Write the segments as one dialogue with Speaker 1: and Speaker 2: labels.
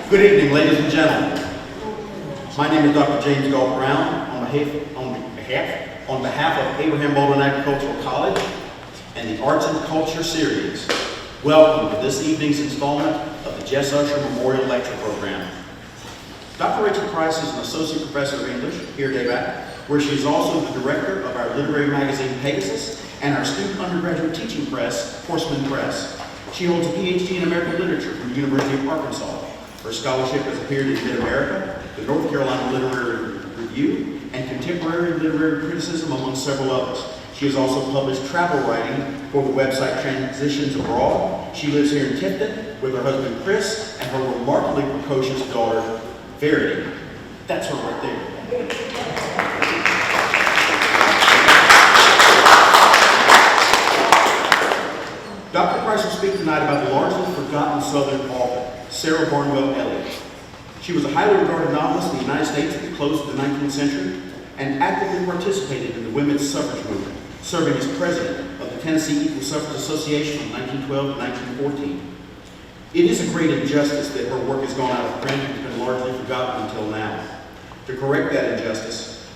Speaker 1: Good evening, ladies and gentlemen. My name is Dr. James Galt Brown on behalf of Abraham Baldwin Agricultural College and the Arts and Culture Series. Welcome to this evening's installment of the Jess Usher Memorial Lecture Program. Dr. Rachael Price is an Associate Professor of English here at ABAC, where she is also the director of our literary magazine Pegasus and our student undergraduate teaching press, Horseman Press. She holds a PhD in American Literature from the University of Arkansas. Her scholarship has appeared in Mid-America, the North Carolina Literary Review, and Contemporary Literary Criticism, among several others. She has also published travel writing for the website Transitions Abroad. She lives here in Tifton with her husband Chris and her remarkably precocious daughter Verity. That's her right there. Dr. Price will speak tonight about the largely forgotten Southern author, Sarah Barnwell Elliot. She was a highly regarded novelist in the United States at the close of the 19th century and actively participated in the women's suffrage movement, serving as president of the Tennessee Equal Suffrage Association from 1912 to 1914. It is a great injustice that her work has gone out of print and has been largely forgotten until now. To correct that injustice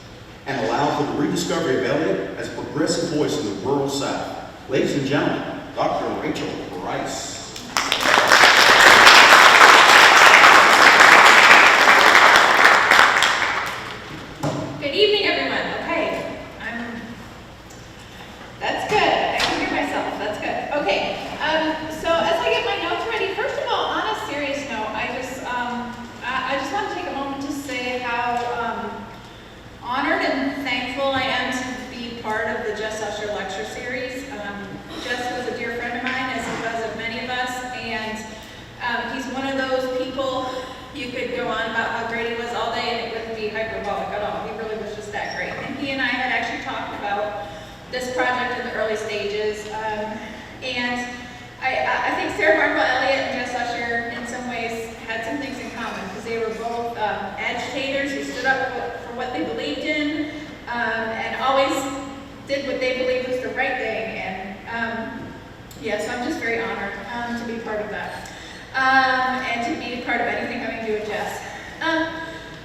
Speaker 1: and allow for the rediscovery of Elliot as a progressive voice in the rural South, ladies and gentlemen, Dr. Rachael Price.
Speaker 2: Good evening, everyone. Okay, that's good. I can hear myself. That's good. Okay, so as I get my notes ready, first of all, on a serious note, I just want to take a moment to say how honored and thankful I am to be part of the Jess Usher Lecture Series. Jess was a dear friend of mine, as he was of many of us, and he's one of those people you could go on about how great he was all day and it wouldn't be hyperbolic at all. He really was just that great. And he and I had actually talked about this project in the early stages, and I think Sarah Barnwell Elliot and Jess Usher in some ways had some things in common because they were both agitators who stood up for what they believed in and always did what they believed was the right thing. And so I'm just very honored to be part of that and to be part of anything having to do with Jess.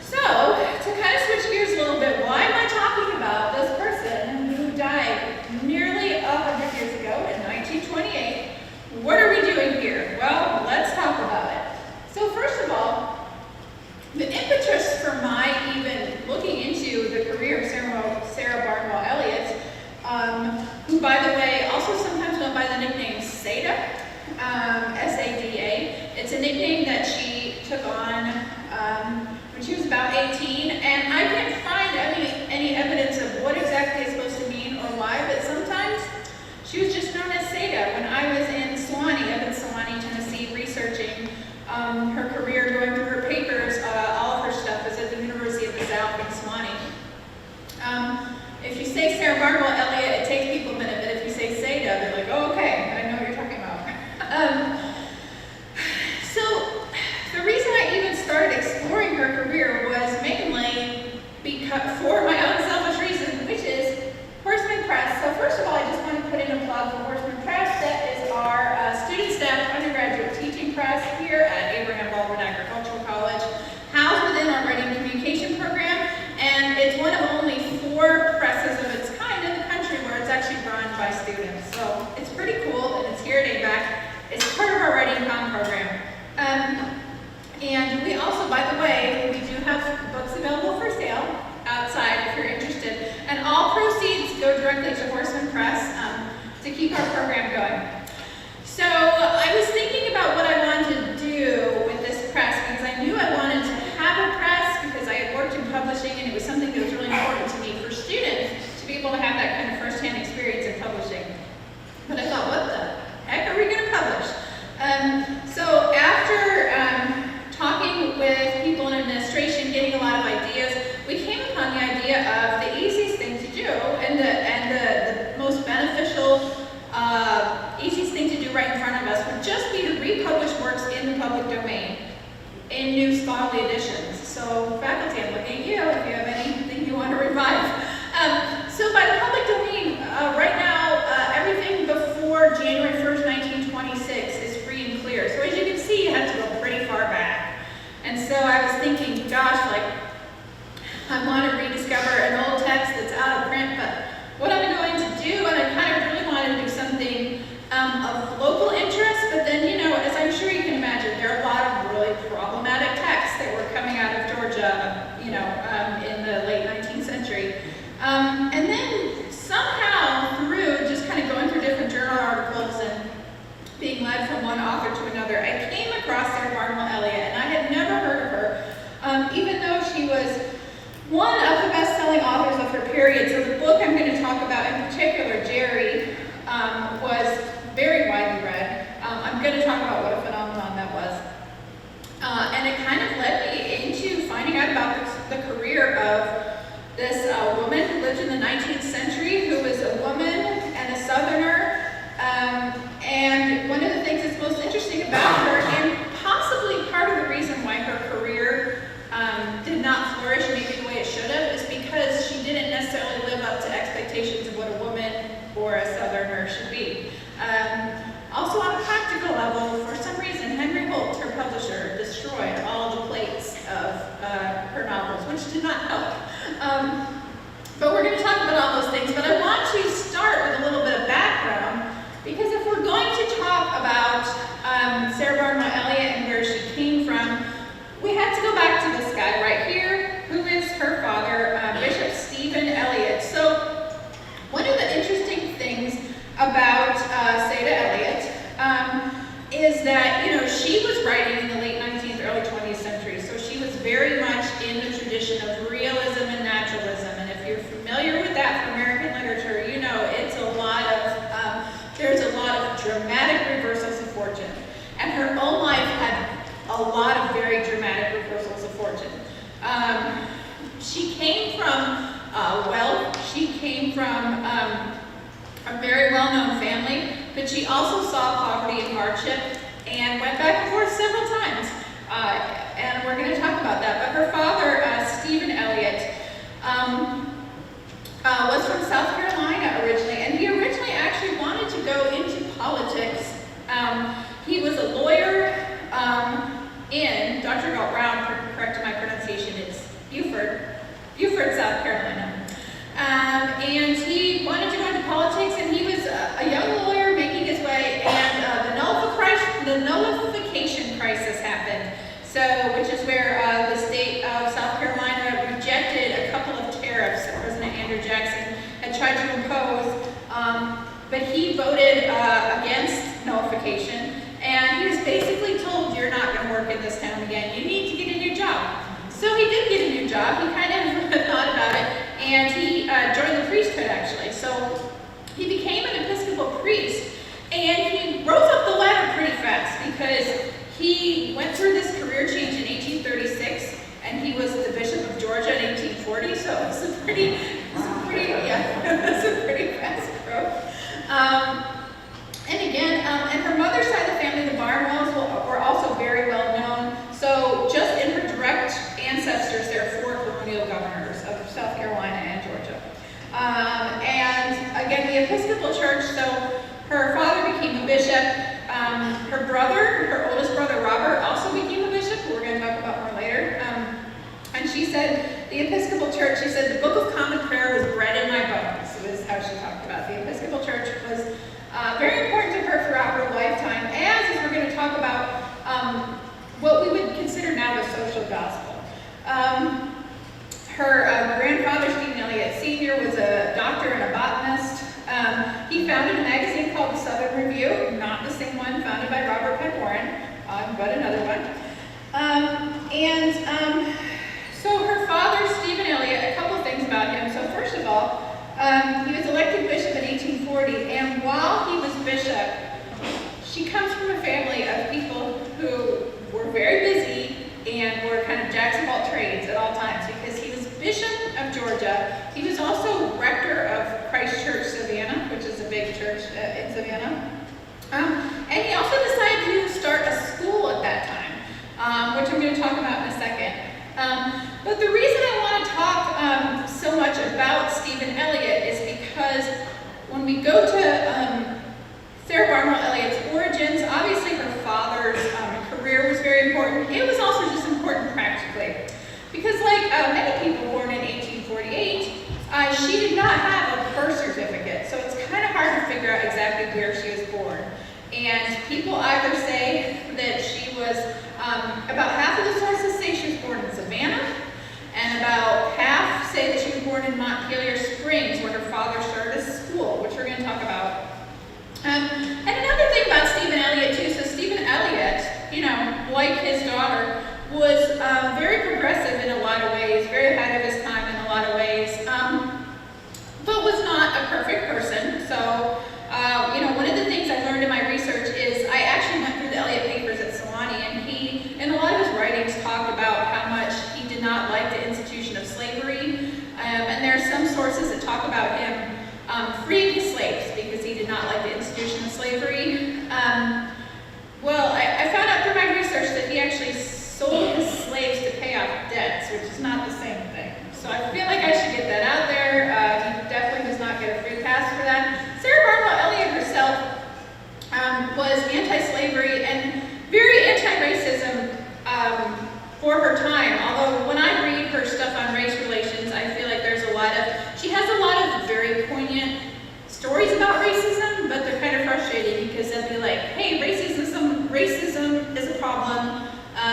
Speaker 2: So to kind of switch gears a little bit, why am I talking about this person who died nearly 100 years ago in 1928? What are we doing here? Well, let's talk about it. So first of all, the impetus for my even looking into the career of Sarah Barnwell Elliot, who, by the way, also sometimes known by the nickname Sada, S-A-D-A. It's a nickname that she took on when she was about 18, and I can't find any evidence of what exactly it's supposed to mean or why, but sometimes she was just known as Sada. When I was in Sewanee, up in Sewanee, Tennessee, researching her career, going through her papers, all of her stuff was at the University of the South in Sewanee. If you say Sarah Barnwell Elliot, it takes people a minute, but if you say Sada, they're like, oh, okay, I know what you're talking about. So the reason I even started exploring her career was mainly for my own selfish reason, which is Horseman Press. So first of all, I just want to put in a plug for Horseman Press. That is our student staff undergraduate teaching press here at Abraham Baldwin Agricultural College, housed within our writing communication program, and it's one of only 4 presses of its kind in the country where it's actually run by students. So it's pretty cool, and it's here at ABAC. It's part of our writing comm program. And we also, by the way, we do have books available for sale outside if you're interested. And all proceeds go directly to Horseman Press to keep our program going. So I was thinking about what I wanted to do with this press because I knew I wanted to have a press because I had worked in publishing and it was something that was really important to me for students to be able to have that kind of first-hand experience in publishing. But I thought, what the heck are we going to publish? So after talking with people in administration, getting a lot of ideas, we came upon the idea of the easiest thing to do and the most beneficial, easiest thing to do right in front of us would just be to republish works in the public domain in new scholarly editions. So faculty, I'm looking at you if you have anything you want to revive. So by the public domain, right now, everything before January 1st, 1926 is free and clear. So as you can see, you have to go pretty far back. one of the best-selling authors of her period. So the book I'm going to talk about in particular, Jerry, was very widely read. I'm going to talk about what a phenomenon that was. And it kind of led me into finding out about the career of this woman who lived in the 19th century, who was a woman and a Southerner. And one of the things that's most interesting about her, and possibly part of the reason why her career did not flourish maybe the way it should have, is because she didn't necessarily live up to expectations of what a woman or a Southerner should be. Also on a practical level, for some reason, Henry Holt, her publisher, destroyed all the plates of her novels, which did not help. But we're going to talk about all those things, but I want to start with a little bit of background, because if we're going to talk about Sarah Barnwell Elliot and where she came from, we have to go back to this guy right here, who is her father, Bishop Stephen Elliot. So one of the interesting things about Seda Elliot is that, she was writing in the late 19th, early 20th century, so she was very much in the tradition of realism and naturalism. And if you're familiar with that from American literature, it's a lot of, there's a lot of dramatic reversals of fortune. And her own life had a lot of very dramatic reversals of fortune. She came from wealth, she came from a very well-known family, but she also saw poverty and hardship and went back and forth several times. And we're going to talk about that. But her father, Stephen Elliot, was from South Carolina originally, and he originally actually wanted to go into politics. He was a lawyer in, Dr. Galt Brown corrected my pronunciation, it's Beaufort, South Carolina. And he wanted to go into politics, and he was a young lawyer making his way, and the nullification crisis happened. So, which is where the state of South Carolina rejected a couple of tariffs that President Andrew Jackson had tried to impose, but he voted against nullification, and he was basically told, you're not going to work in this town again, you need to get a new job. So he did get a new job, he kind of thought about it, and he joined the priesthood actually. So he became an Episcopal priest, and he rose up the ladder pretty fast because he went through this career change in 1836, and he was the Bishop of Georgia in 1840, so it was a pretty fast growth. And again, and her mother's side of the family, the Barnwells, were also very well known. So just in her direct ancestors, there are 4 colonial governors of South Carolina and Georgia. And again, the Episcopal Church, so her father became a bishop. Her brother, her oldest brother Robert, also became a bishop, who we're going to talk about more later. And she said, the Episcopal Church, she said, the Book of Common Prayer was bred in my bones, is how she talked about it. The Episcopal Church was very important to her throughout her lifetime, as we're going to talk about what we would consider now the social gospel. Her grandfather, Stephen Elliot Sr., was a doctor and a botanist. He founded a magazine called the Southern Review, not the same one founded by Robert Penn Warren, but another one. So her father, Stephen Elliot, a couple of things about him. So first of all, he was elected bishop in 1840, and while he was bishop, she comes from a family of people who were very busy and were kind of jacks of all trades at all times, because he was Bishop of Georgia. He was also rector of Christ Church, Savannah, which is a big church in Savannah. And he also decided to start a school at that time, which I'm going to talk about in a second. But the reason I want to talk so much about Stephen Elliot is because when we go to Sarah Barnwell Elliot's origins, obviously her father's career was very important. It was also just important practically. Because like many people born in 1848, she did not have a birth certificate, so it's kind of hard to figure out exactly where she was born. And people either say that she was, about half of the sources say she was born in Savannah, and about half say that she was born in Montpelier Springs, where her father started a school, which we're going to talk about. And another thing about Stephen Elliot too, so Stephen Elliot, like his daughter, was very progressive in a lot of ways, very ahead of his time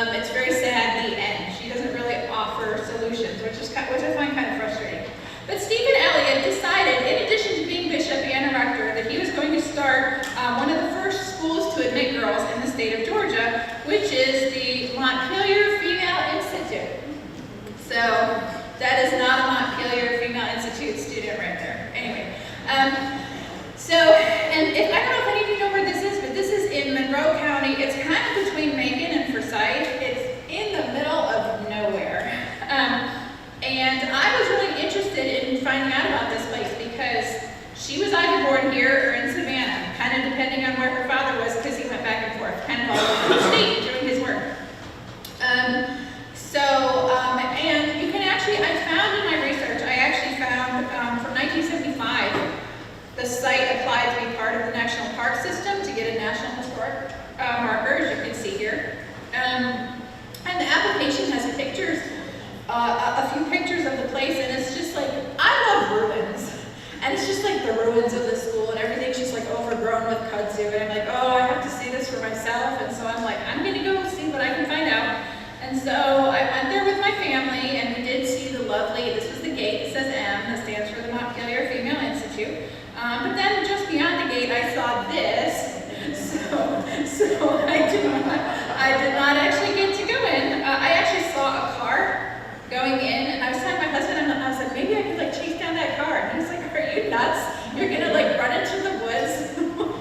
Speaker 2: It's very sad, the end. She doesn't really offer solutions, which I find kind of frustrating. But Stephen Elliot decided, in addition to being bishop and a rector, that he was going to start one of the first schools to admit girls in the state of Georgia, which is the Montpelier Female Institute. So that is not a Montpelier Female Institute student right there. Anyway, and if I don't know if any of you know where this is, but this is in Monroe County. It's kind of between Macon and Forsyth. It's in the middle of nowhere. And I was really interested in finding out about this place because she was either born here or in Savannah, kind of depending on where her father was, because he went back and forth, kind of all over the state doing his work. And you can actually, I found in my research, I actually found from 1975, the site applied to be part of the National Park System to get a National Historic marker, as you can see here. And the application has pictures, a few pictures of the place, and it's just like, I love ruins. And it's just like the ruins of the school, and everything's just like overgrown with kudzu, and I'm like, oh, I have to see this for myself, and so I'm like, I'm gonna go see what I can find out. And so I went there with my family, and we did see the lovely, this was the gate, it says M, that stands for the Montpelier Female Institute. But then just beyond the gate, I saw this, so I did not actually get to go in. I actually saw a car going in, and I was telling my husband, I was like, maybe I could like chase down that car. And he was like, are you nuts? You're gonna like run into the woods,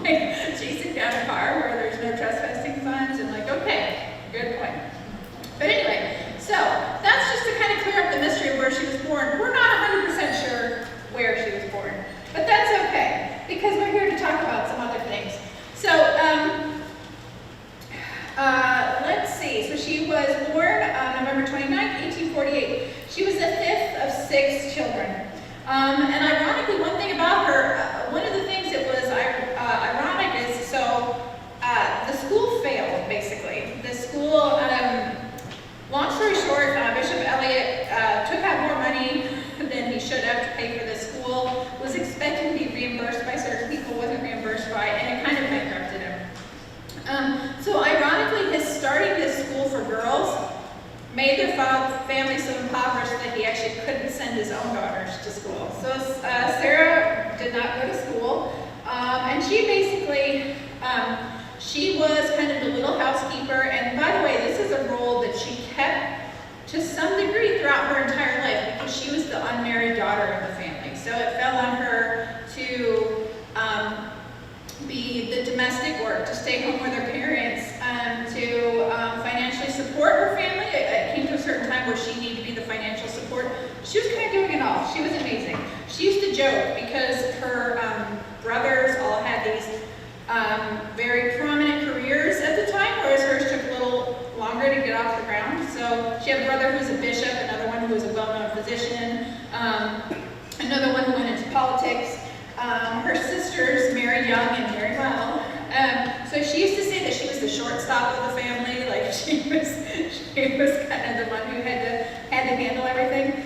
Speaker 2: like chasing down a car where there's no trespassing signs? And like, okay, good point. But anyway, so that's just to kind of clear up the mystery of where she was born. We're not 100% sure where she was born, but that's okay, because we're here to talk about some other things. So, let's see. So she was born November 29th, 1848. She was the fifth of 6 children. And ironically, one thing about her, one of the things that was ironic is, the school failed, basically. The school, long story short, Bishop Elliot took out more money than he should have to pay for the school, was expected to be reimbursed by certain people, wasn't reimbursed by, and it kind of bankrupted him. So ironically, his starting this school for girls made their family so impoverished that he actually couldn't send his own daughters to school. So Sarah did not go to school, and she basically, she was kind of the little housekeeper, and by the way, this is a role that she kept to some degree throughout her entire life because she was the unmarried daughter of the family. So it fell on her to be the domestic work, to stay home with her parents, to financially support her family. It came to a certain time where she needed to be the financial support. She was kind of doing it all. She was amazing. She used to joke because her brothers all had these very prominent careers at the time, whereas hers took a little longer to get off the ground. So she had a brother who was a bishop, another one who was a well-known physician, another one who went into politics. Her sisters married young and very well. So she used to say that she was the shortstop of the family, like she was kind of the one who had to handle everything.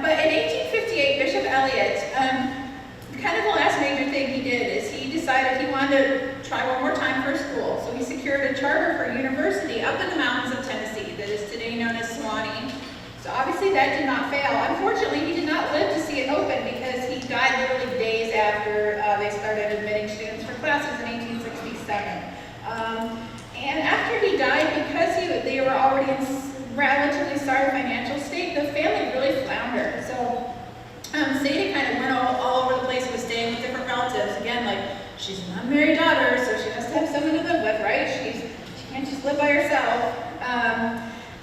Speaker 2: But in 1858, Bishop Elliot, kind of the last major thing he did is he decided he wanted to try one more time for school. So he secured a charter for a university up in the mountains of Tennessee that is today known as Sewanee. So obviously that did not fail. Unfortunately, he did not live to see it open because he died literally days after they started admitting students for classes in 1867. And after he died, because they were already in relatively sorry financial state, the family really floundered. So Sadie kind of went all over the place, was staying with different relatives. Again, like, she's an unmarried daughter, so she has to have someone to live with, right? She can't just live by herself.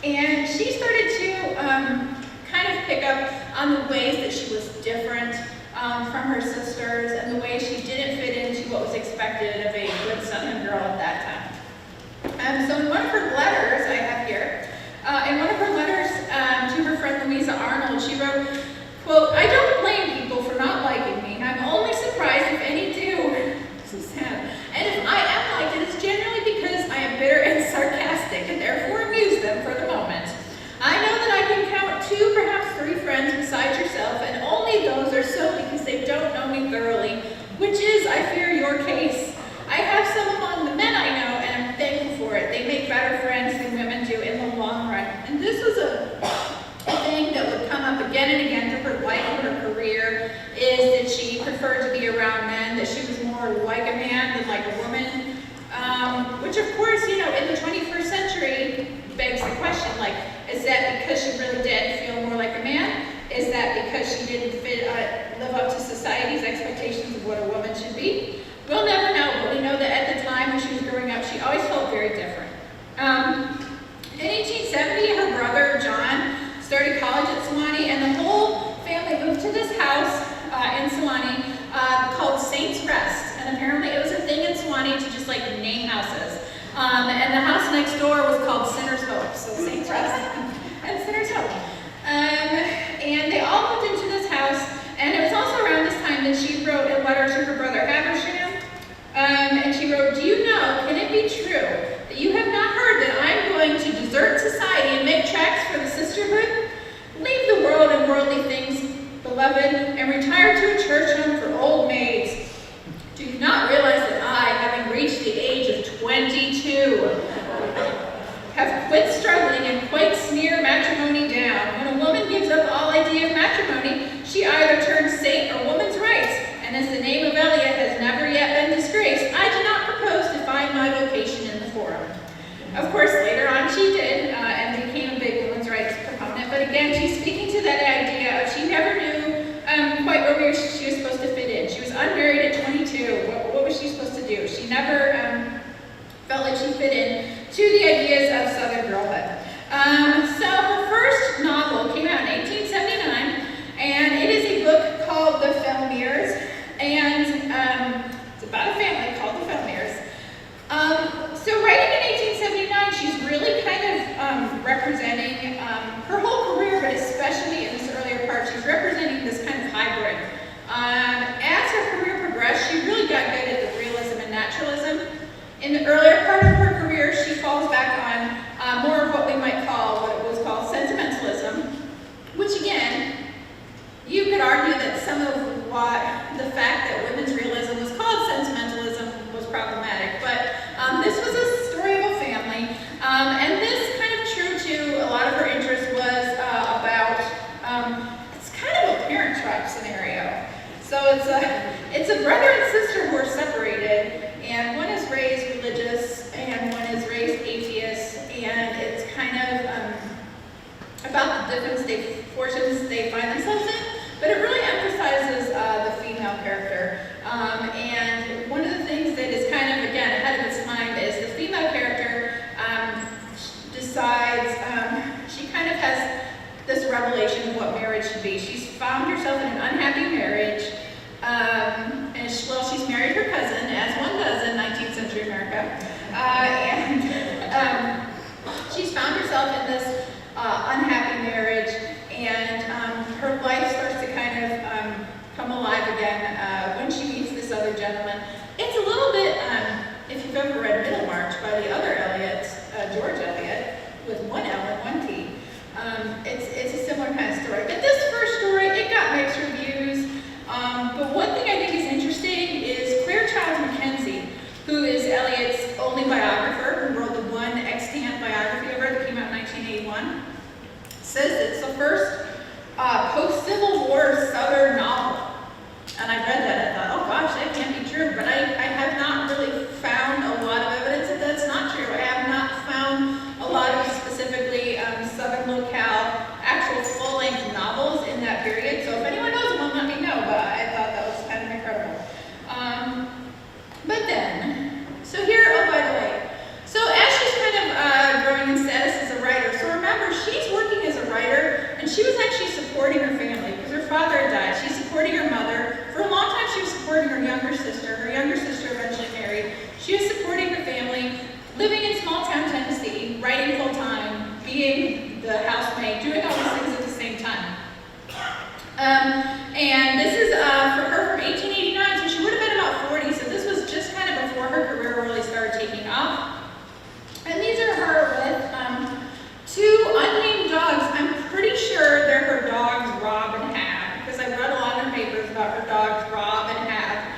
Speaker 2: And she started to kind of pick up on the ways that she was different from her sisters and the way she didn't fit into what was expected of a good Southern girl at that time. So in one of her letters, I have here, in one of her letters to her friend Louisa Arnold, she wrote, quote, "I don't blame people for not liking me. I'm only surprised if any do." So sad. "And if I am liked, it is generally because I am bitter and sarcastic and therefore amuse them for the moment. I know that I can count 2, perhaps 3 friends besides yourself, and only those are so because they don't know me thoroughly, which is, I fear, your case. I have some among the men I know and am which of course, you know, in the 21st century begs the question, like, is that because she really did feel more like a man? Is that because she didn't live up to society's expectations of what a woman should be? We'll never know, but we know that at the time when she was growing up, she always felt very different. In 1870, her brother, John, started college at Sewanee, and the whole family moved to this house in Sewanee called Saints Rest. And apparently it was a thing in Sewanee to just like name houses. And the house next door was called Sinner's Hope, so Saints Rest and Sinner's Hope. And they all moved into this house, and it was also around this time that she wrote a letter to her brother Habersham. And she wrote, "Do you know, can it be true that you have not heard that I am going to desert society and make tracks for the sisterhood? Leave the world and worldly things, beloved, and retire to a church home for old maids. Do you not realize that I, having reached the age of 22, have quit struggling and quite sneer matrimony down? When a woman gives up all idea of matrimony, she either turns saint or woman's rights, and as the name of Elliot has never yet been disgraced, I do not propose to find my vocation in the forum." Of course, later on she did, and became a big women's rights proponent, but again, she's speaking to that idea of she never knew quite where she was supposed to fit in. She was unmarried at 22. What was she supposed to do? She never felt like she fit in to the ideas of Southern girlhood. So her first novel came out in 1879, and it is a book called The Felmiers, and it's about a family called the Felmiers. So writing in 1879, she's really kind of representing her whole career, but especially in this earlier part, she's representing this kind of hybrid. As her career progressed, she really got good at the realism and naturalism. In the earlier part of her career, she falls back on more of what we might call, what was called sentimentalism, which again, you could argue that some of what the fact that women's realism was called sentimentalism was problematic, but this was a story of a family, and this kind of true to a lot of her interest was about, it's kind of a parent trap scenario. So it's a brother and sister who are separated, and one is raised religious and one is raised atheist, and it's kind of about the different fortunes they find themselves in, but it really emphasizes the female character. And one of the things that is kind of, again, ahead of its time is the female character decides, she kind of has this revelation of what marriage should be. She's found herself in an unhappy marriage, and she's married her cousin, as one does in 19th century America, and she's found herself in this unhappy marriage, and her life starts to kind of come alive again when she meets this other gentleman. It's a little bit, if you've ever read Middlemarch by the other Elliot, George Elliot, with one L and one T, it's a similar kind of story. But this first story, it got mixed reviews. But one thing I think is interesting is Claire Childs Mackenzie, who is Elliot's only biographer, who wrote the one extant biography of her that came out in 1981, says it's the first post-Civil War Southern novel. And I read that and I thought, oh gosh, that can't be true. But I have not really found a lot of evidence that that's not true. I have not found a lot of specifically Southern locale, actual full-length novels in that period. So if anyone knows them, let me know. But I thought that was kind of incredible. But then, so here, oh by the way, so as she's kind of growing in status as a writer, so remember, she's working as a writer, and she was actually supporting her family because her father had died. She's supporting her mother. For a long time, she was supporting her younger sister. Her younger sister eventually married. She was supporting her family, living in small town Tennessee, writing full time, being the housemaid, doing all these things at the same time. And this is for her from 1889, so she would have been about 40, so this was just kind of before her career really started taking off. And these are her with two unnamed dogs. I'm pretty sure they're her dogs, Rob and Hab, because I read a lot in her papers about her dogs, Rob and Hab,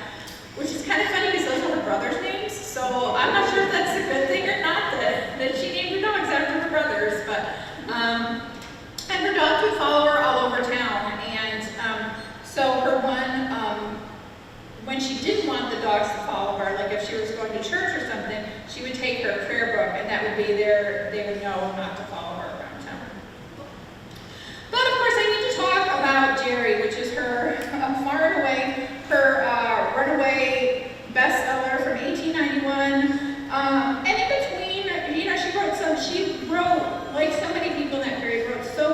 Speaker 2: which is kind of funny because those are her brother's names, so I'm not sure if that's a good thing or not that she named her dogs after her brothers, but, and her dogs would follow her all over town, and so her one, when she didn't want the dogs to follow her, like if she was going to church or something, she would take take her prayer book, and that would be they would know not to follow her around town. But of course, I need to talk about Jerry, which is her far and away, her runaway bestseller from 1891. And in between, you know, she wrote, like so many people in that period, wrote so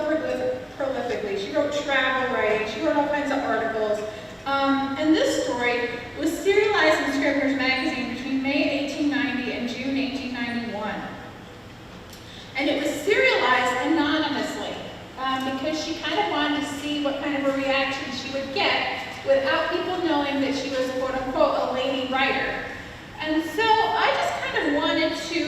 Speaker 2: prolifically. She wrote travel writing, she wrote all kinds of articles. And this story was serialized in Scribner's magazine between May 1890 and June 1891. And it was serialized anonymously because she kind of wanted to see what kind of a reaction she would get without people knowing that she was, quote unquote, a lady writer. And so I just kind of wanted to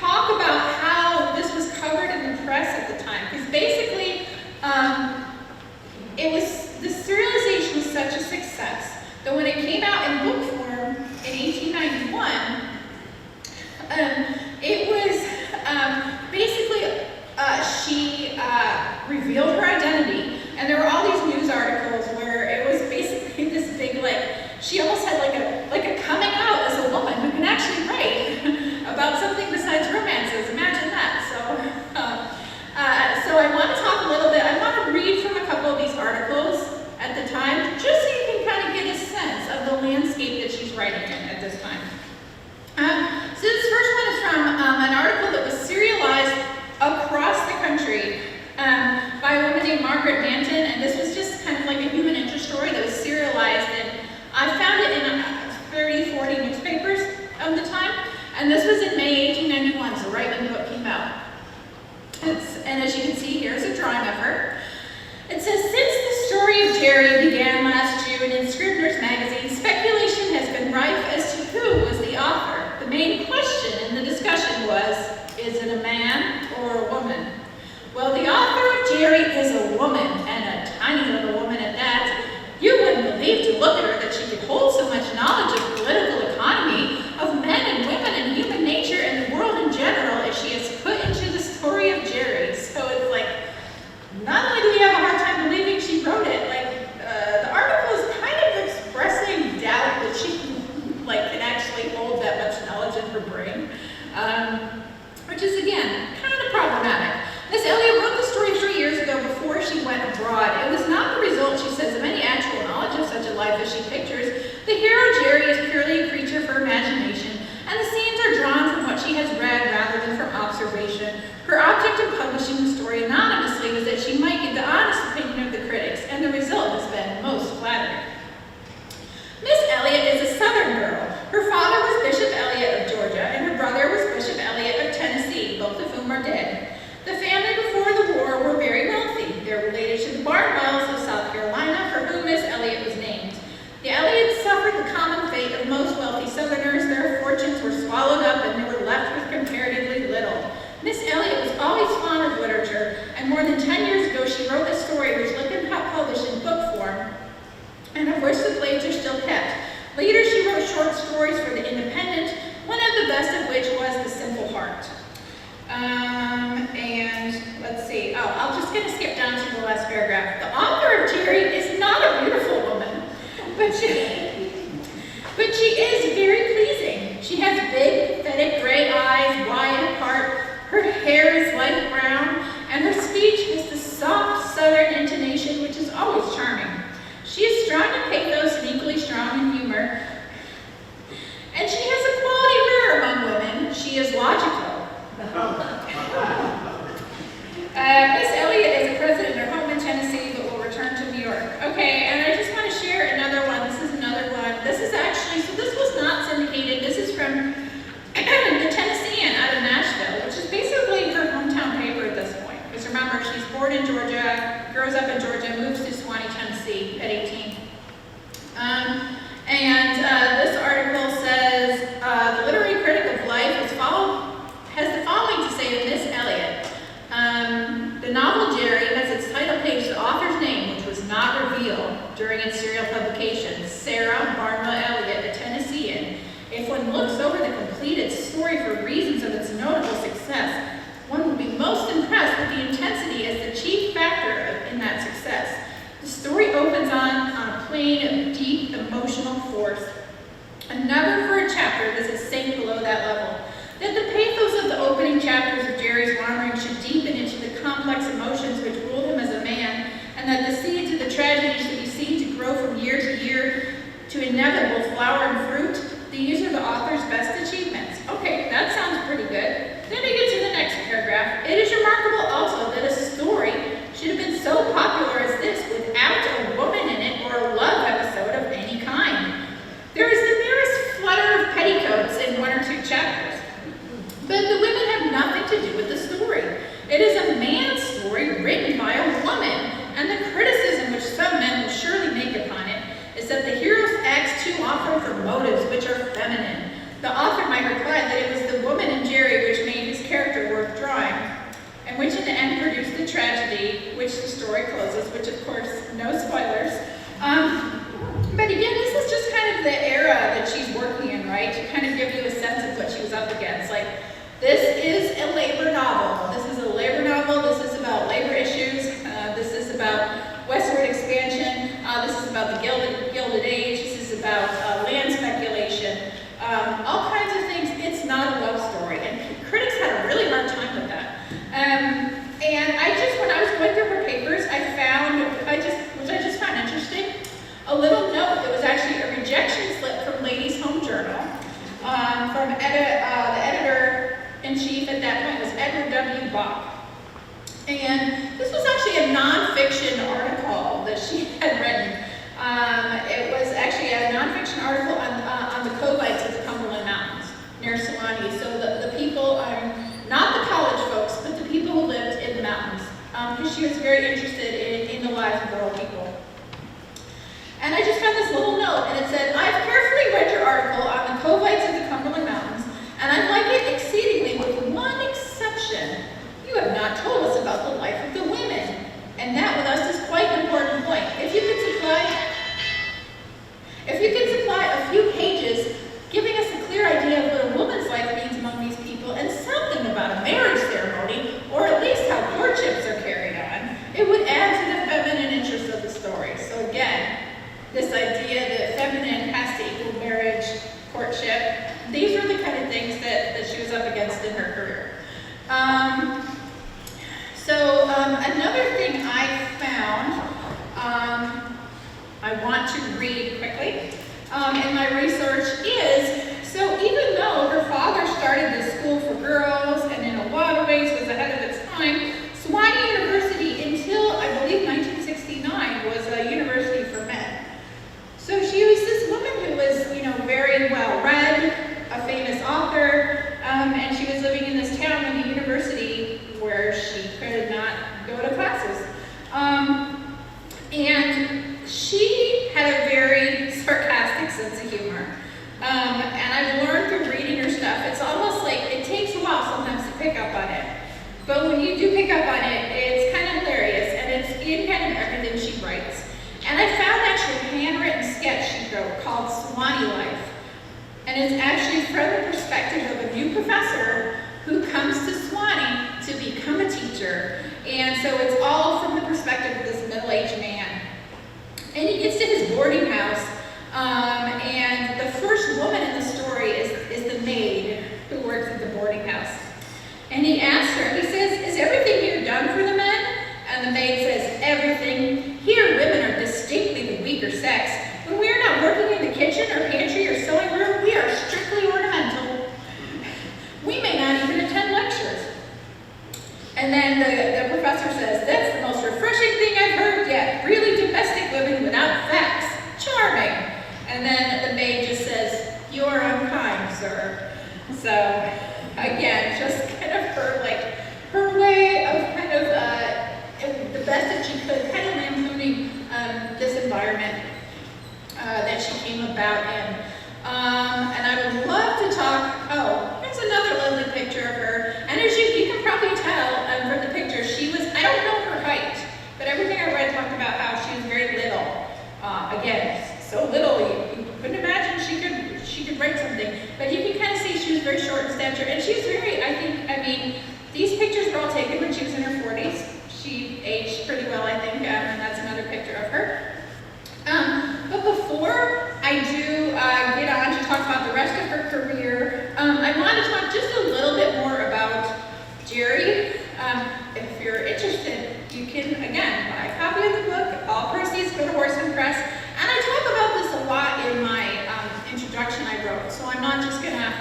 Speaker 2: talk about how this was covered in the press at the time. Because basically, the serialization was such a success that when it came out in book form in 1891, it was basically, she revealed her identity, and there were all these news articles where it was basically this big, she almost had like a coming out as a woman who can actually write about something besides romances. Imagine that. So I want to talk a little bit. I want to read from a couple of these articles at the time, just so you can kind of get a sense of the landscape that she's writing in at this time. So this first one is from an article that was serialized across the country by a woman named Margaret Manton, and this was just kind of like a human interest story that was serialized, and I found it in 30, 40 newspapers of the time, and this was in May 1891, so right when the book came out. And as you can see, here's a drawing of her. It says, since the story of Jerry began last June in Scribner's magazine, speculation has been rife as to who was the author. The main question in the discussion was, is it a man or a woman? Well, the author of Jerry is a woman, and a tiny little woman at that. You wouldn't believe to look at her that she could hold so much knowledge of political economy, of men and women and human nature and the world in general as she has put into the story of Jerry. So it's like, not only do we have a hard time believing she wrote it, the article is kind of expressing doubt that she can actually hold that much knowledge in her brain, which is, again, kind of problematic. Miss Elliot wrote the story 3 years ago before she went abroad. It was not the result, she says, of any actual knowledge of such a life as she pictures. The hero, Jerry, is purely a creature for imagination, and the scenes are drawn from what she has read rather than from observation. Her object in publishing the story anonymously was that she might get the honest opinion of the critics, and the result has been most flattering. Miss Elliot is a Southern girl. Her father was Bishop Elliot of Georgia, and her brother was Bishop Elliot of Tennessee, both of whom are dead. The family before the war were very wealthy. They're related to the Barnwells of South Carolina, for whom Miss Elliot was named. The Elliots suffered the common fate of most wealthy and that the seeds of the tragedy should be seen to grow from year to year to inevitable flower and fruit. These are the author's best achievements. Okay, that sounds pretty good. Then we get to the next paragraph. It is remarkable also that a story should have been so popular as this without a woman in it or a love episode of any kind. There is the merest flutter of petticoats in one or two chapters, but the women have nothing to do with the story. It is a man's story written by a woman, and the criticism which some men will surely make upon it is that the hero's acts too often for motives which are feminine. The author might reply that it was the woman in Jerry which made his character worth drawing, and which in the end produced the tragedy which the story closes, which of course, no spoilers. But again, this is just kind of the era that she's working in, right? To kind of give you a sense of what she was up against. Like, this is a labor novel. This is a labor novel. This is about labor issues. This is about westward expansion. This is about the Gilded Age. This is about land speculation. All kinds of things. It's not a love story. And critics had a really hard time with that. And when I was going through her papers, I found, which I just found interesting, a little note that was actually a rejection slip from Ladies' Home Journal from the editor-in-chief at that point was Edward W. Bach. And this was actually a nonfiction article that she had written. It was actually a nonfiction article on the Covites of the Cumberland Mountains near Sewanee. So the people, not the college folks, but the people who lived in the mountains, because she was very interested in the lives of rural people. And I just found this little note, and it said, "I've carefully read your article on the Covites of the Cumberland Mountains, and I like it exceedingly with one exception. You have not told us about the life of the women, and that with us is quite an important point. If you could supply a few pages giving us a clear idea of what a woman's life means among these people, and something about a marriage ceremony, or at least how courtships are carried on, it would add to the feminine interest of the story." So again, this idea that feminine has to equal marriage, courtship, these are the kind of things that she was up against in her career. Another thing I found, I want to read quickly in my research is, so even though her father started this school for girls and in a lot of ways was ahead of its time, Sewanee University until I believe 1969 was a university for men. So she was this woman who was, very well read, a famous author, and she was living in this town in the university where she could not go to classes. And she had a very sarcastic sense of humor. And I've learned through reading her stuff, it's almost like it takes a while sometimes to pick up on it. But when you do pick up on it, it's kind of hilarious, and it's in kind of everything she writes. And I found actually a handwritten sketch she wrote called Sewanee Life. And it's actually from the perspective of a new professor who comes to Sewanee to become a teacher. And so it's all from the perspective of this middle-aged man. And he gets to his boarding house, and the first woman in the story is the maid who works at the boarding house. And he asks her, he says, "Is everything here done for the men?" And the maid says, "Everything. Here women are distinctly the weaker sex. When we are not working in the kitchen or pantry or sewing room, we are strictly ornamental. We may not even attend lectures." And then the professor says, "That's the most refreshing thing I've heard yet. Really domestic women without facts. Charming." And then the maid just says, "You are unkind, sir." So again, just kind of her way of kind of the best that she could, kind of lampooning this environment that she came about in. And I would love to talk, here's another lovely picture of her. And as you can probably tell from the picture, she was, I don't know her height, but everything I read talked about how she was very little. Again, so little, you couldn't imagine she could write something. But you can kind of see she was very short in stature. And she was very, these pictures were all taken when she was in her 40s. She aged pretty well, I think, and that's another picture of her. But before I do get on to talk about the rest of her career, I want to talk just a little bit more about Jerry. If you're interested, you can, again, buy a copy of the book wrote, so I'm not just going to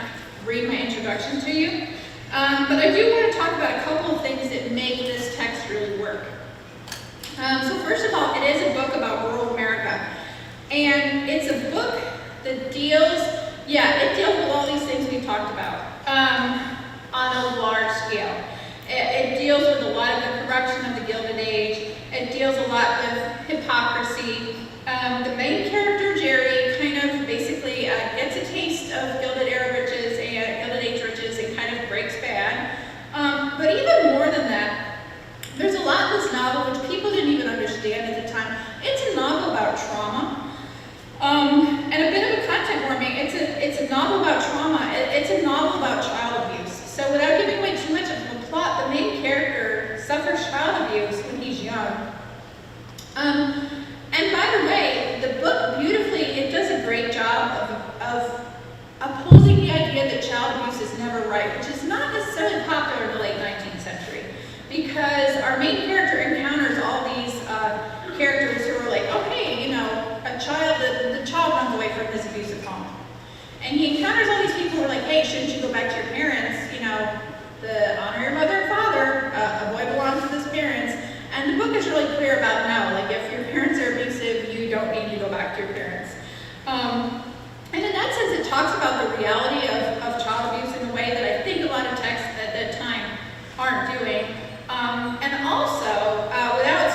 Speaker 2: read my introduction to you. But I do want to talk about a couple of things that make this text really work. So first of all, it is a book about rural America. And it's a book that deals with all these things we talked about on a large scale. It deals with a lot of the corruption of the Gilded Age. It deals a lot with hypocrisy. The main character, Jerry, kind of basically gets a taste of Gilded Era riches and Gilded Age riches and kind of breaks bad. But even more than that, there's a lot in this novel which people didn't even understand at the time. It's a novel about trauma. And a bit of a content warning, it's a novel about trauma. It's a novel about child abuse. So without giving away too much of the plot, the main character suffers child abuse when he's young. And by the way, the book beautifully, it does a great job of opposing the idea that child abuse is never right, which is not necessarily popular in the late 19th century. Because our main character encounters all these characters who are like, okay, you know, the child runs away from this abusive home. And he encounters all these people who are like, hey, shouldn't you go back to your parents? You know, honor your mother and father, a boy belongs to his parents. And the book is really clear about no, like if your parents are abusive, you don't need to go back to your parents. And in that sense, it talks about the reality of child abuse in a way that I think a lot of texts at that time aren't doing. And also, without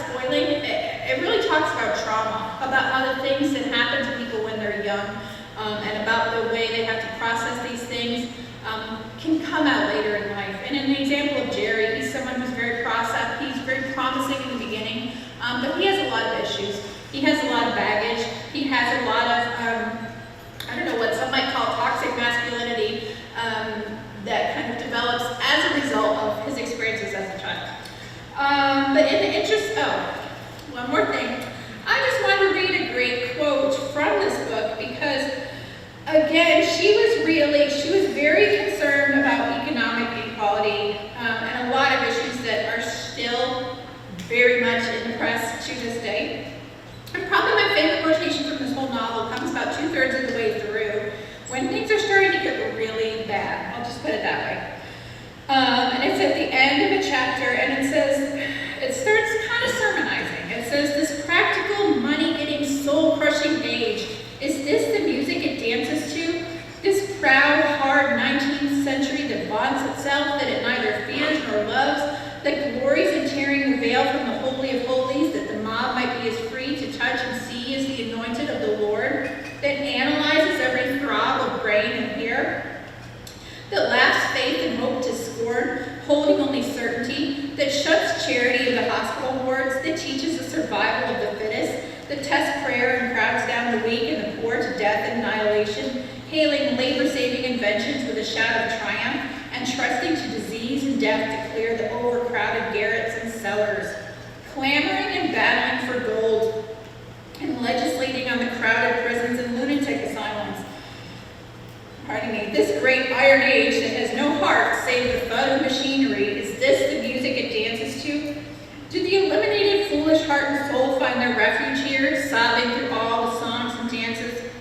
Speaker 2: spoiling, it really talks about trauma, about how the things that happen to people when they're young, and about the way they have to process these things can come out later in life. And in the example of Jerry, he's someone who's very he's very promising in the beginning, but he has a lot of issues. He has a lot of baggage. He has a lot of, I don't know, what some might call toxic masculinity that kind of develops as a result of his experiences as a child. But in the interest, one more thing. I just want to read a great quote from this book because, again, she was very concerned about economic inequality and a lot of issues that are still very much in the press to this day. And probably my favorite quotation from this whole novel comes about 2/3 of the way through when things are starting to get really bad. I'll just put it that way. And it's at the end of a chapter, and it starts kind of sermonizing. It says, this practical, money-getting, soul-crushing age, is this the music it dances to? This proud, hard 19th century that vaunts itself that it neither fears nor loves, that glories in tearing the veil from the Holy of Holies, that the mob might be as free to touch and see as the anointed of the Lord, that analyzes every throb of brain and hair, that laughs faith and hope to scorn, holding only certainty, that shuts charity into hospital wards, that teaches the survival of the fittest, that tests prayer and crowds down the weak and the poor to death and annihilation, hailing labor-saving inventions with a shout of triumph, and trusting to disease and death to clear the overcrowded garrets and cellars, clamoring and battling for gold, and legislating on the crowded prisons and lunatic asylums. Pardon me, this great iron age that has no heart save the thud of machinery, is this the music it dances to? Do the eliminated foolish heart and soul find their refuge here, sobbing through all the songs and dances,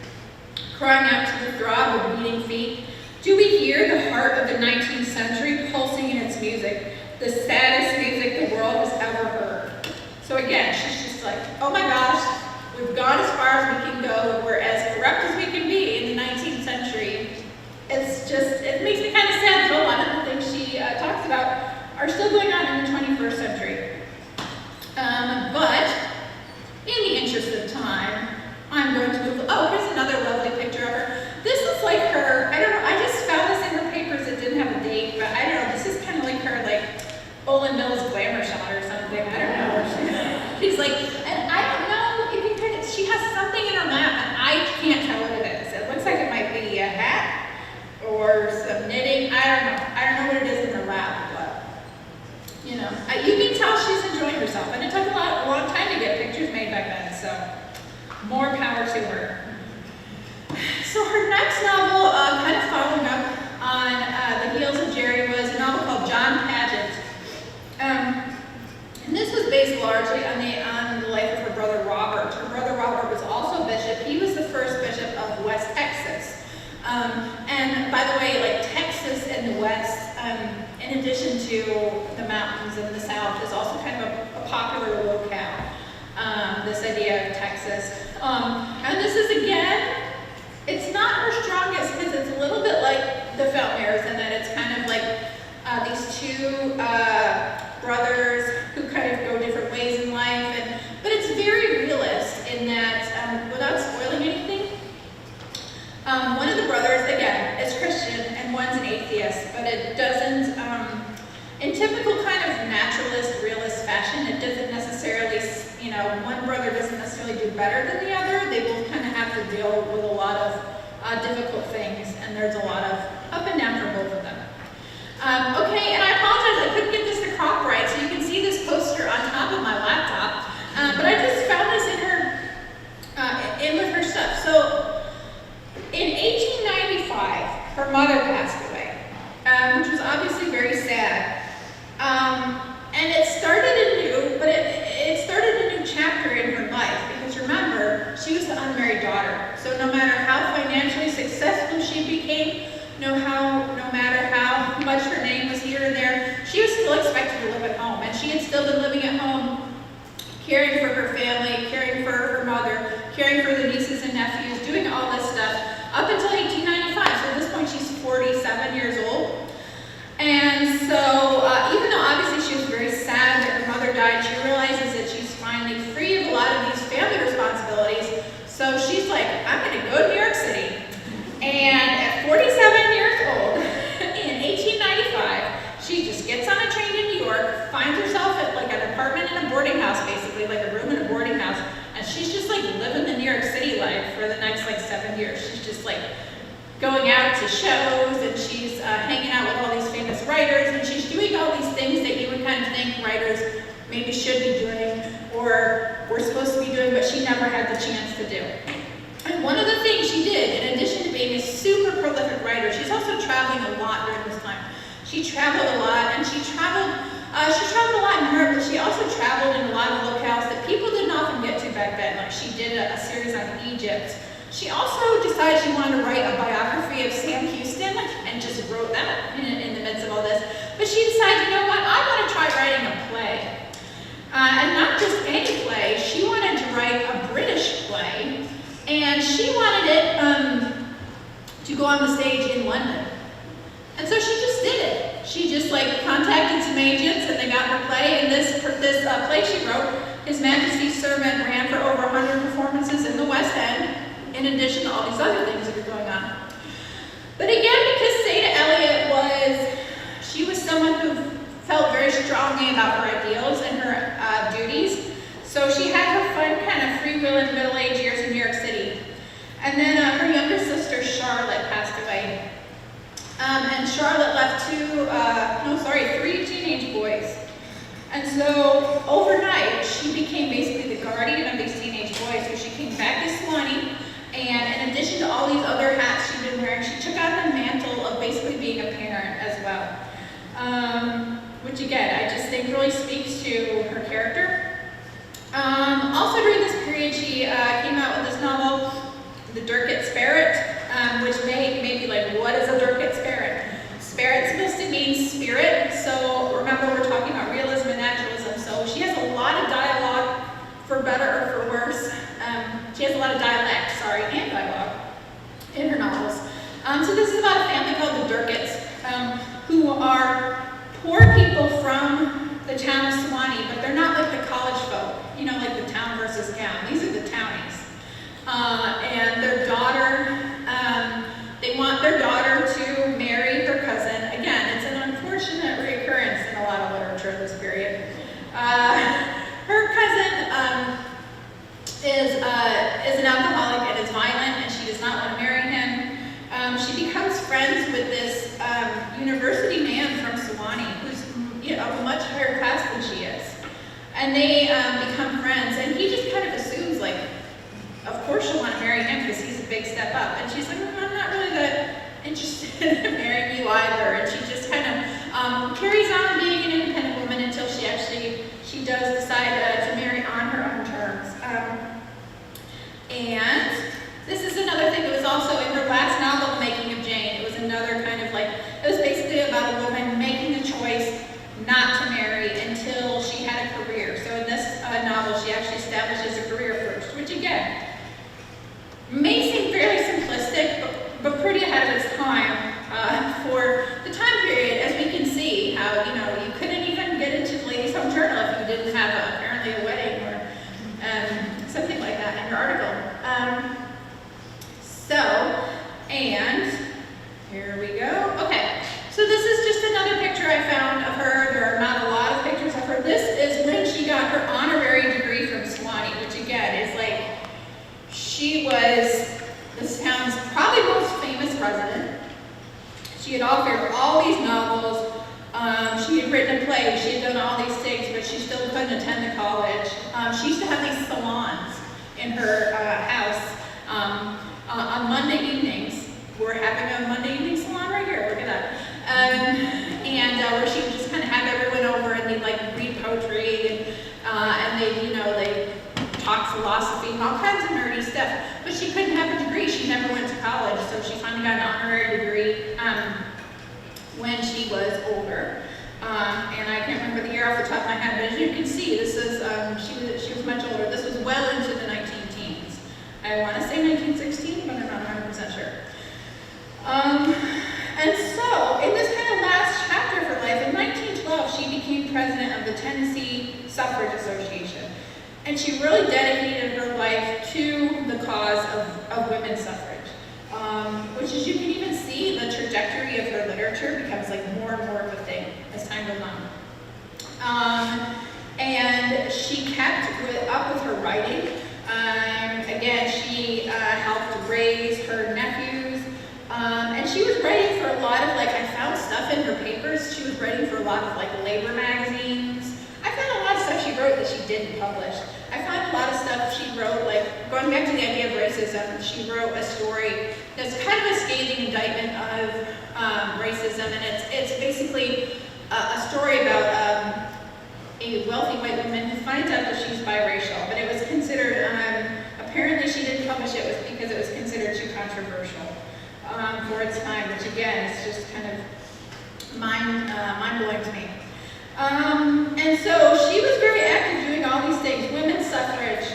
Speaker 2: crying out to the throb of beating feet? Do we hear the heart of the 19th century pulsing in its music, the saddest music the world has ever heard? So again, she's just like, oh my gosh, we've gone as far as we can go. We're as corrupt as we can be in the 19th century. It makes me kind of sad that a lot of the things she talks about are still going on in the 21st century. But in the interest of time, I'm going to move. Oh, here's another lovely picture of her. This is like her, I don't know, I just found this in her papers. It didn't have a date, but I don't know, this is kind of like her, like, Olin Mills glamour shot or something. I don't know. She's like, and I don't know if you could, she has something in her lap, and I can't tell what it is. It looks like it might be a hat or some knitting. I don't know what it is in her lap, but, you know, you can tell she's enjoying herself, and it took a long time to get pictures made back then, so more power to her. So her next novel, kind of following up on the heels of Jerry, was a novel called John Paget. And this was based largely on the life of her brother Robert. Her brother Robert was also a bishop. He was the first bishop of West Texas. And by the way, like Texas in the West, in addition to the mountains in the South, is also kind of a popular locale. This idea of Texas. And this is, again, it's not her strongest because it's a little bit like the Feltmires in that it's kind of like these two brothers who kind of go different ways in life. But it's very realist in that, without spoiling anything, one of the brothers, again, is Christian and one's an atheist, but it doesn't, in typical kind of naturalist, realist fashion, it doesn't necessarily, one brother doesn't necessarily do better than the other. They both kind of have to deal with a lot of difficult things, and there's a lot of up and down for both of them. Okay, and I apologize, I couldn't get this to crop right, so you can see this poster on top of my laptop, but I just found this in with her stuff. So, in 1895, her mother passed away, which was obviously very sad. And it started a new chapter in her life, because remember, she was the unmarried daughter. So no matter how financially successful she became, no matter how much her name was here and there, she was still expected to live at home. And she had still been living at home, caring for her family, caring for her mother, caring for the nieces and nephews, doing all this stuff, up until 1895. So at this point, she's 47 years old. And so, even though obviously she was very sad that her mother died, she realizes that she's finally free of a lot of these family responsibilities. So she's like, I'm going to go to New York City. And at 47 years old, in 1895, she just gets on a train to New York, finds herself at like an apartment in a boarding house, basically, like a room in a boarding house. And she's just like living the New York City life for the next like 7 years. She's just like going out to shows, and she's hanging out with all these famous writers, and she's doing all these things that you would kind of think writers maybe should be doing or were supposed to be doing, but she never had the chance to do. And one of the things she did, in addition to being a super prolific writer, she's also traveling a lot during this time. She traveled a lot, and she traveled a lot in Europe, but she also traveled in a lot of locales that people didn't often get to back then. Like she did a series on Egypt. She also decided she wanted to write a biography of Sam Houston, and just wrote that in the midst of all this. But she decided, you know what, I want to try writing a play. And not just any play, she wanted to write a British play, and she wanted it to go on the stage in London. And so she just did it. She just contacted some agents, and they got her play, and this play she wrote, His Majesty's Servant, ran for over 100 performances in the West End, in addition to all these other things that are going on. But again, because Seda Elliot she was someone who felt very strongly about her ideals and her duties, so she had her fun kind of freewheeling middle-aged years in New York City. And then her younger sister, Charlotte, passed away. And Charlotte left three teenage boys. And so overnight, she became basically the guardian of these teenage boys. So she came back to Swanee, and in addition to all these other hats she'd been wearing, she took on the mantle of basically being a parent as well. Which again, I just think really speaks to her character. Also during this period, she came out with this novel, The Dirket Spirit, which may be like, what is a Dirket Spirit? Spirit's supposed to mean spirit, so remember we're talking about realism and naturalism, so she has a lot of dialogue, for better or for worse. She has a lot of dialect, and dialogue in her novels. So this is about a family called the Dirkets, who are poor people from the town of Swanee, but they're not like the college folk, like the town versus town. These are the townies. And their daughter, they want their daughter to marry her cousin. Again, it's an unfortunate recurrence in a lot of literature this period. Her cousin is an alcoholic and is violent, and she does not want to marry him. She becomes friends with this university man from Sewanee, who's of a much higher class than she is. And they become friends, and he just kind of assumes, of course she'll want to marry him because he's a big step up. And she's like, I'm not really that interested in marrying you either. And she just kind of carries on being an independent woman until she does decide to marry on her own terms. And this is another thing that was also in her last novel, Making Here we go. Okay, so this is just another picture I found of her. There are not a lot of pictures of her. This is when she got her honorary degree from Swanee, which again is like, she was this town's probably most famous president. She had authored all these novels. She had written a play. She had done all these things, but she still couldn't attend the college. She used to have these salons in her house on Monday evenings. We're having a Monday evening salon right here. Look at that. Where she would just kind of have everyone over and they'd like read poetry and they talk philosophy and all kinds of nerdy stuff. But she couldn't have a degree. She never went to college, so she finally got an honorary degree when she was older. And I can't remember the year off the top of my head, but as you can see, this is she was much older. This was well into the 19-teens. I want to say 1916, but I'm not 100% sure. And so, in this kind of last chapter of her life, in 1912, she became president of the Tennessee Suffrage Association. And she really dedicated her life to the cause of women's suffrage. Which, as you can even see, the trajectory of her literature becomes like more and more of a thing as time goes on. And she kept up with her writing. Again, she helped raise her nephews. And she was writing for a lot of, I found stuff in her papers. She was writing for a lot of, labor magazines. I found a lot of stuff she wrote that she didn't publish. I found a lot of stuff she wrote, going back to the idea of racism, she wrote a story that's kind of a scathing indictment of racism, and it's basically a story about a wealthy white woman who finds out that she's biracial, but it was considered, apparently she didn't publish it because it was considered too controversial for its time, which again is just kind of mind-blowing to me. And so she was very active doing all these things: women's suffrage,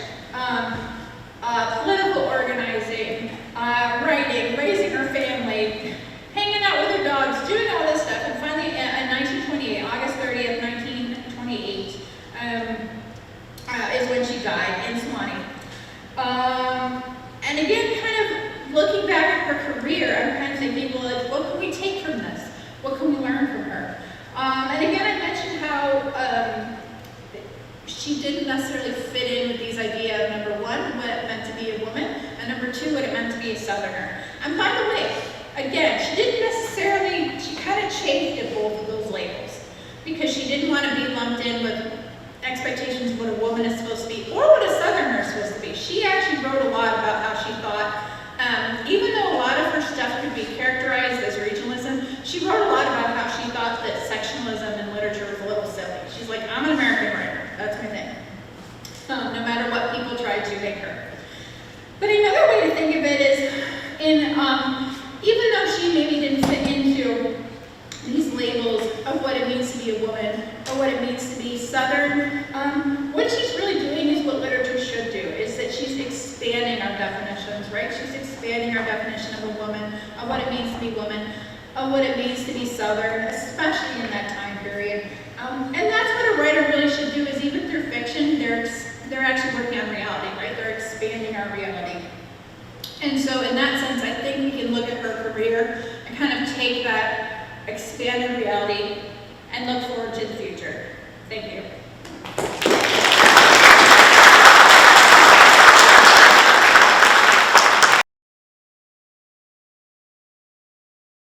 Speaker 2: political organizing, writing, raising her family, hanging out with her dogs, doing all this stuff. And finally, in 1928, August 30th, 1928, is when she died in Swanee. And again, kind of looking back at her career, I'm kind of thinking, well, what can we take from this? What can we learn from her? And again, I mentioned how she didn't necessarily fit in with these ideas of, number one, what it meant to be a woman, and number two, what it meant to be a Southerner. And by the way, again, she didn't necessarily, she kind of chafed at both of those labels because she didn't want to be lumped in with expectations of what a woman is supposed to be or what a Southerner is supposed to be. She actually wrote a lot about how she thought, even though a lot of her stuff could be characterized as regionalism, she wrote a lot about how she thought that sectionalism in literature was a little silly. She's like, I'm an American writer. That's my thing. No matter what people tried to make her. But another way to think of it is, even though she maybe didn't fit into these labels of what it means to be a woman or what it means to be Southern, what she's really doing is what literature should do, is that she's expanding our definitions, right? She's expanding our definition of a woman, of what it means to be woman, of what it means to be Southern, especially in that time period. And that's what a writer really should do, is even through fiction, they're actually working on reality, right? They're expanding our reality. And so in that sense, I think we can look at her career and kind of take that expanded reality